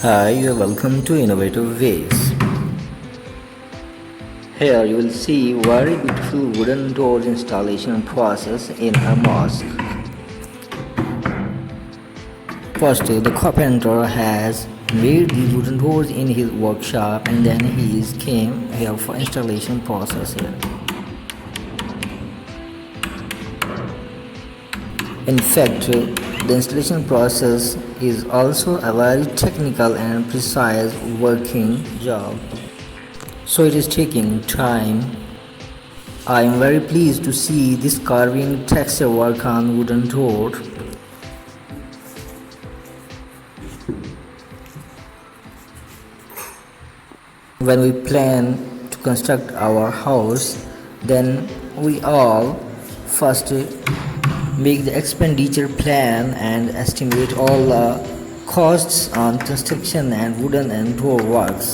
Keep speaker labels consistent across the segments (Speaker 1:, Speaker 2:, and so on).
Speaker 1: Hi, you're welcome to Innovative Ways. Here you will see very beautiful wooden doors installation process in a mosque. First, the carpenter has made the wooden doors in his workshop and then he came here for installation process here. In fact, the installation process is also a very technical and precise working job. So it is taking time. I am very pleased to see this carving texture work on wooden door. When we plan to construct our house, then we all first make the expenditure plan and estimate all the costs on construction and wooden and door works.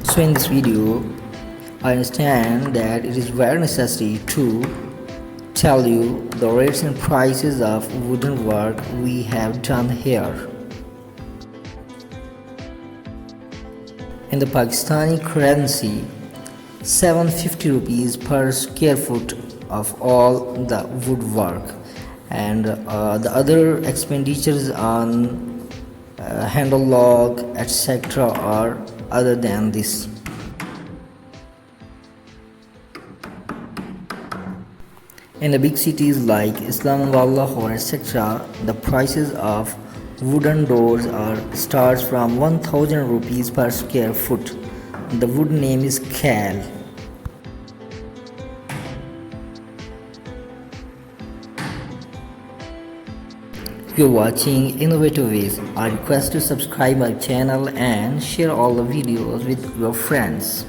Speaker 1: So in this video, I understand that it is very necessary to tell you the rates and prices of wooden work we have done here. In the Pakistani currency, 750 rupees per square foot of all the woodwork, and the other expenditures on handle log etc. are other than this. In the big cities like Islamabad, Lahore etc., the prices of wooden doors starts from 1000 rupees per square foot. The wood name is cal. You're watching Innovative Ways. I request to subscribe my channel and share all the videos with your friends.